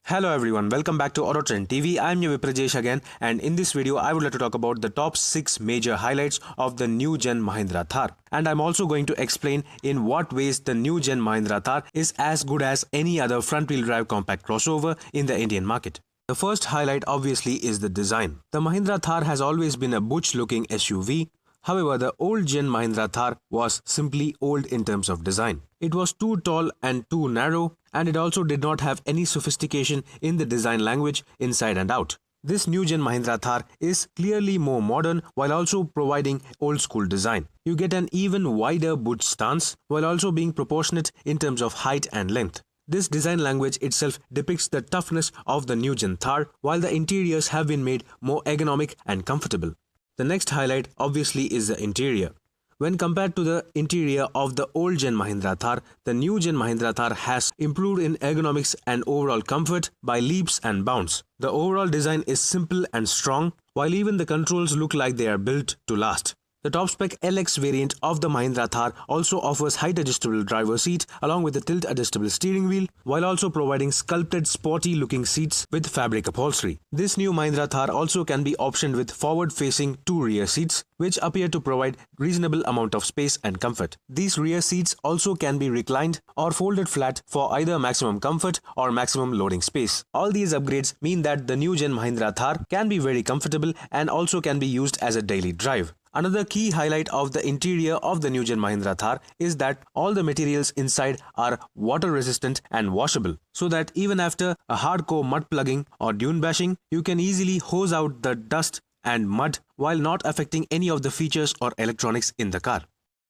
Hello everyone, welcome back to AutoTrend TV. I'm your Viprajesh again, and in this video I would like to talk about the top 6 major highlights of the new gen Mahindra Thar. And I'm also going to explain in what ways the new gen Mahindra Thar is as good as any other front wheel drive compact crossover in the Indian market. The first highlight obviously is the design. The Mahindra Thar has always been a butch looking SUV. However, the old gen Mahindra Thar was simply old in terms of design. It was too tall and too narrow, and it also did not have any sophistication in the design language inside and out. This new gen Mahindra Thar is clearly more modern while also providing old school design. You get an even wider boot stance while also being proportionate in terms of height and length. This design language itself depicts the toughness of the new gen Thar, while the interiors have been made more ergonomic and comfortable. The next highlight obviously is the interior. When compared to the interior of the old gen Mahindra Thar, the new gen Mahindra Thar has improved in ergonomics and overall comfort by leaps and bounds. The overall design is simple and strong, while even the controls look like they are built to last. The top spec LX variant of the Mahindra Thar also offers height adjustable driver seat along with a tilt adjustable steering wheel, while also providing sculpted sporty looking seats with fabric upholstery. This new Mahindra Thar also can be optioned with forward facing 2 rear seats, which appear to provide reasonable amount of space and comfort. These rear seats also can be reclined or folded flat for either maximum comfort or maximum loading space. All these upgrades mean that the new gen Mahindra Thar can be very comfortable and also can be used as a daily drive. Another key highlight of the interior of the new gen Mahindra Thar is that all the materials inside are water resistant and washable, so that even after a hardcore mud plugging or dune bashing, you can easily hose out the dust and mud while not affecting any of the features or electronics in the car.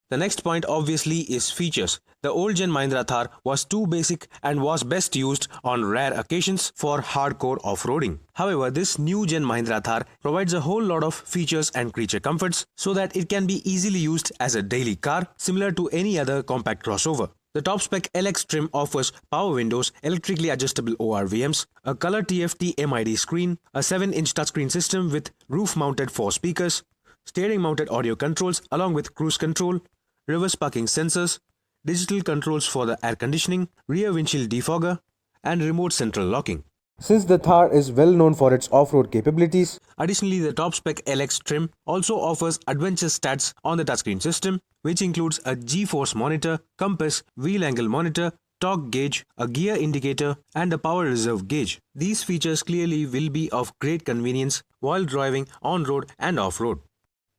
The next point obviously is features. The old gen Mahindra Thar was too basic and was best used on rare occasions for hardcore off-roading. However, this new gen Mahindra Thar provides a whole lot of features and creature comforts so that it can be easily used as a daily car similar to any other compact crossover. The top spec LX trim offers power windows, electrically adjustable ORVMs, a color TFT MID screen, a 7-inch touchscreen system with roof-mounted 4 speakers, steering-mounted audio controls along with cruise control, reverse parking sensors, digital controls for the air conditioning, rear windshield defogger, and remote central locking. Since the Thar is well known for its off-road capabilities, additionally the top spec LX trim also offers adventure stats on the touchscreen system, which includes a G-force monitor, compass, wheel angle monitor, torque gauge, a gear indicator, and a power reserve gauge. These features clearly will be of great convenience while driving on-road and off-road.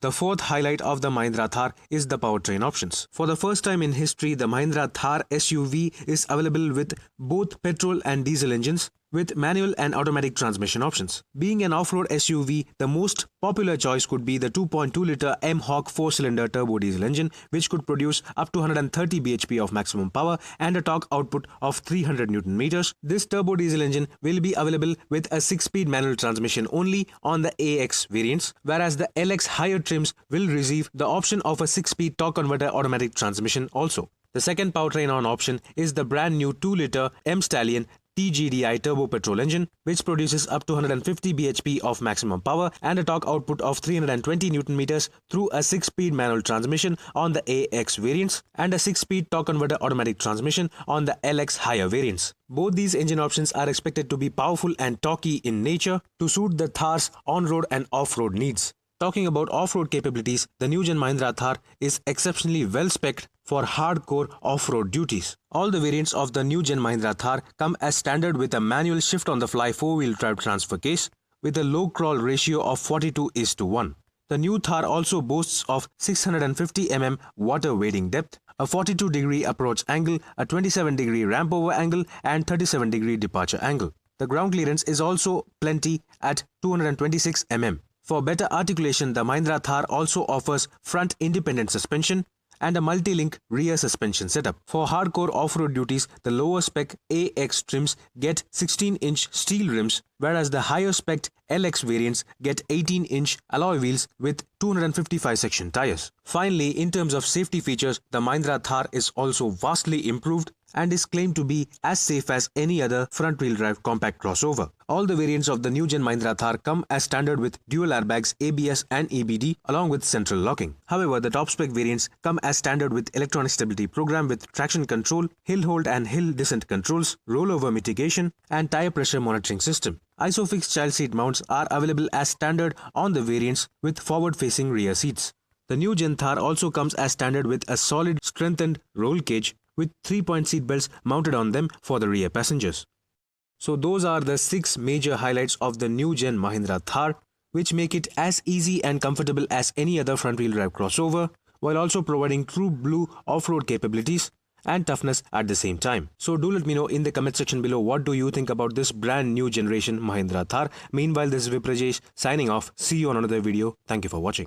The fourth highlight of the Mahindra Thar is the powertrain options. For the first time in history, the Mahindra Thar SUV is available with both petrol and diesel engines with manual and automatic transmission options. Being an off-road SUV, the most popular choice could be the 2.2-liter M-Hawk 4-cylinder turbo diesel engine, which could produce up to 130 bhp of maximum power and a torque output of 300 Newton meters. This turbo diesel engine will be available with a 6-speed manual transmission only on the AX variants, whereas the LX higher trims will receive the option of a 6-speed torque converter automatic transmission also. The second powertrain on option is the brand new 2-liter M-Stallion TGDI turbo petrol engine, which produces up to 150 bhp of maximum power and a torque output of 320 Newton meters through a 6-speed manual transmission on the AX variants and a 6-speed torque converter automatic transmission on the LX higher variants. Both these engine options are expected to be powerful and torquey in nature to suit the Thar's on-road and off-road needs. Talking about off-road capabilities, the new gen Mahindra Thar is exceptionally well spec'd for hardcore off-road duties. All the variants of the new gen Mahindra Thar come as standard with a manual shift-on-the-fly 4-wheel drive transfer case with a low crawl ratio of 42:1. The new Thar also boasts of 650 mm water wading depth, a 42-degree approach angle, a 27-degree ramp over angle, and 37-degree departure angle. The ground clearance is also plenty at 226 mm. For better articulation, the Mahindra Thar also offers front independent suspension and a multi-link rear suspension setup. For hardcore off-road duties, the lower spec AX trims get 16-inch steel rims, whereas the higher spec LX variants get 18-inch alloy wheels with 255 section tires. Finally, in terms of safety features, the Mahindra Thar is also vastly improved and is claimed to be as safe as any other front-wheel drive compact crossover. All the variants of the new Gen Mahindra Thar come as standard with dual airbags, ABS and EBD along with central locking. However, the top spec variants come as standard with electronic stability program with traction control, hill hold and hill descent controls, rollover mitigation and tire pressure monitoring system. Isofix child seat mounts are available as standard on the variants with forward-facing rear seats. The new Gen Thar also comes as standard with a solid strengthened roll cage with 3-point seat belts mounted on them for the rear passengers. So those are the 6 major highlights of the new Gen Mahindra Thar, which make it as easy and comfortable as any other front-wheel drive crossover, while also providing true blue off-road capabilities and toughness at the same time. So do let me know in the comment section below what do you think about this brand new generation Mahindra Thar. Meanwhile, this is Viprajesh signing off. See you on another video. Thank you for watching.